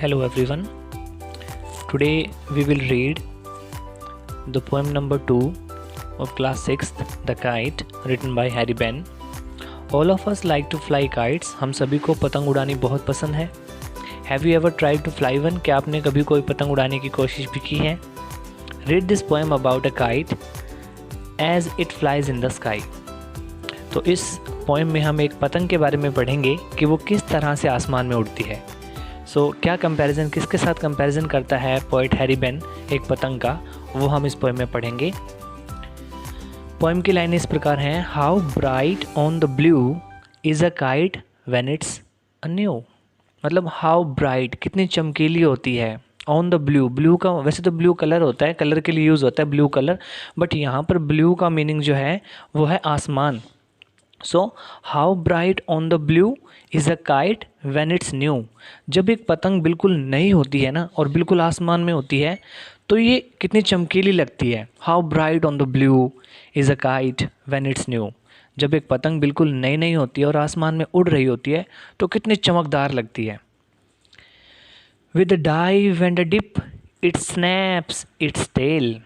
Hello everyone. Today we will read the poem number 2 of class 6th, The Kite, written by Harry Ben. All of us like to fly kites. हम सभी को पतंग उड़ानी बहुत पसंद है. Have you ever tried to fly one? क्या आपने कभी कोई पतंग उड़ाने की कोशिश भी की है? Read this poem about a kite as it flies in the sky. तो इस पोएम में हम एक पतंग के बारे में पढ़ेंगे कि वो किस तरह से आसमान में उड़ती है. क्या कंपैरिजन किसके साथ कंपैरिजन करता है पोएट हैरी बेन एक पतंग का, वो हम इस पोएम में पढ़ेंगे. पोएम की लाइनें इस प्रकार हैं. How bright on the blue is a kite when it's new. मतलब हाउ ब्राइट, कितनी चमकीली होती है. ऑन द ब्लू, ब्लू का वैसे तो ब्लू कलर होता है, कलर के लिए यूज़ होता है ब्लू कलर, बट यहाँ पर ब्लू का मीनिंग जो है वो है आसमान. How bright on the blue is a kite when it's new. जब एक पतंग बिल्कुल नई होती है ना और बिल्कुल आसमान में होती है तो ये कितनी चमकीली लगती है. How bright on the blue is a kite when it's new. जब एक पतंग बिल्कुल नई नई होती है और आसमान में उड़ रही होती है तो कितनी चमकदार लगती है. With dive and a dip it snaps its tail.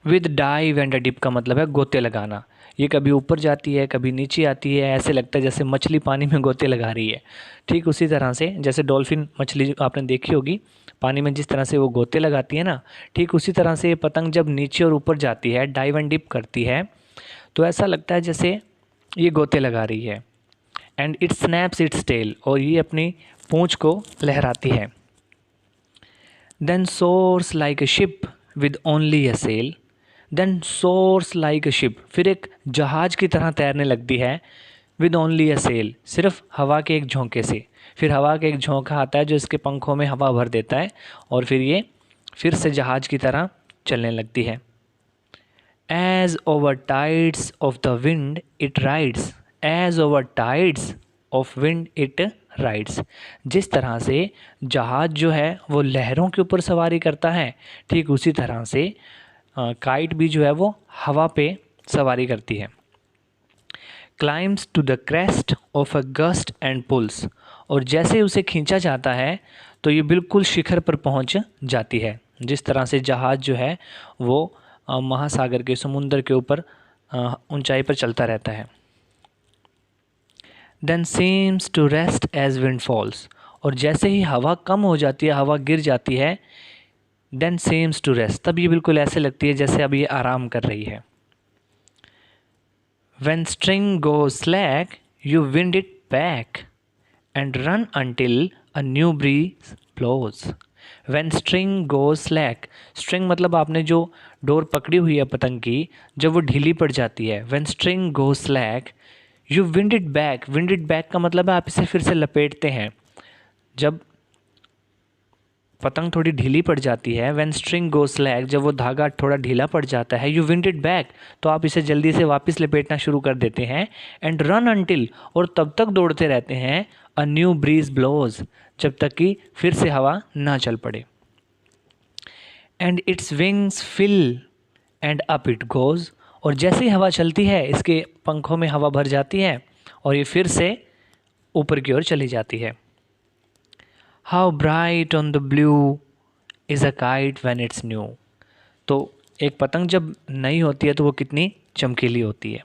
With dive and a dip का मतलब है गोते लगाना. ये कभी ऊपर जाती है, कभी नीचे आती है, ऐसे लगता है जैसे मछली पानी में गोते लगा रही है. ठीक उसी तरह से जैसे डॉल्फिन मछली आपने देखी होगी पानी में जिस तरह से वो गोते लगाती है ना, ठीक उसी तरह से ये पतंग जब नीचे और ऊपर जाती है, डाइव एंड डिप करती है, तो ऐसा लगता है जैसे ये गोते लगा रही है. And it snaps its tail, और ये अपनी पूँछ को लहराती है. Then soars like a ship with only a sail. Then soars like a ship, फिर एक जहाज़ की तरह तैरने लगती है. विद ओनली अ सेल, सिर्फ हवा के एक झोंके से. फिर हवा के एक झोंका आता है जो इसके पंखों में हवा भर देता है और फिर ये फिर से जहाज़ की तरह चलने लगती है. As over tides of the wind it rides. As over tides of wind it rides. जिस तरह से जहाज़ जो है वो लहरों के ऊपर सवारी करता है, ठीक उसी तरह से काइट भी जो है वो हवा पे सवारी करती है. Climbs to the crest of a gust and pulls. और जैसे उसे खींचा जाता है तो ये बिल्कुल शिखर पर पहुंच जाती है. जिस तरह से जहाज़ जो है वो महासागर के समुंदर के ऊपर ऊंचाई पर चलता रहता है. Then seems to rest as wind falls. और जैसे ही हवा कम हो जाती है, हवा गिर जाती है, देन सीम्स टू रेस्ट, तब ये बिल्कुल ऐसे लगती है जैसे अब ये आराम कर रही है. When string goes slack, you wind it back and run until a new breeze blows. When string goes slack, string मतलब आपने जो डोर पकड़ी हुई है पतंग की, जब वो ढीली पड़ जाती है, when string goes slack, you wind it back. Wind it back का मतलब है आप इसे फिर से लपेटते हैं. जब पतंग थोड़ी ढीली पड़ जाती है, व्हेन स्ट्रिंग गो स्लैक, जब वो धागा थोड़ा ढीला पड़ जाता है, यू विंड इट बैक, तो आप इसे जल्दी से वापस लपेटना शुरू कर देते हैं. एंड रन अंटिल, और तब तक दौड़ते रहते हैं, अ न्यू ब्रीज ब्लोज, जब तक कि फिर से हवा ना चल पड़े. And its wings fill and up it goes. और जैसे ही हवा चलती है इसके पंखों में हवा भर जाती है और ये फिर से ऊपर की ओर चली जाती है. How bright on the blue is a kite when it's new. तो एक पतंग जब नई होती है तो वो कितनी चमकीली होती है.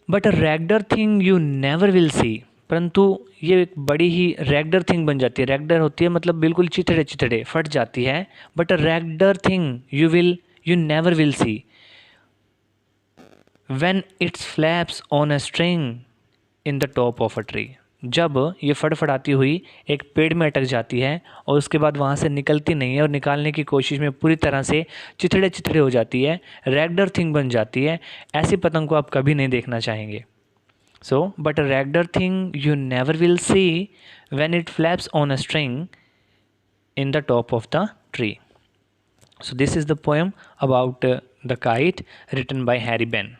But a raggeder thing you never will see. परंतु ये एक बड़ी ही रेगडर थिंग बन जाती है. रेगडर होती है मतलब बिल्कुल चिथड़े चिथड़े फट जाती है. But a raggeder thing you never will see when it's flaps on a string in the top of a tree. जब ये फड़फड़ाती हुई एक पेड़ में अटक जाती है और उसके बाद वहाँ से निकलती नहीं है और निकालने की कोशिश में पूरी तरह से चिथड़े चिथड़े हो जाती है, रैगडर थिंग बन जाती है, ऐसी पतंग को आप कभी नहीं देखना चाहेंगे. But a raggeder thing you never will see when it flaps on a string in the top of the tree. So this is the poem about the kite written by Harry Ben.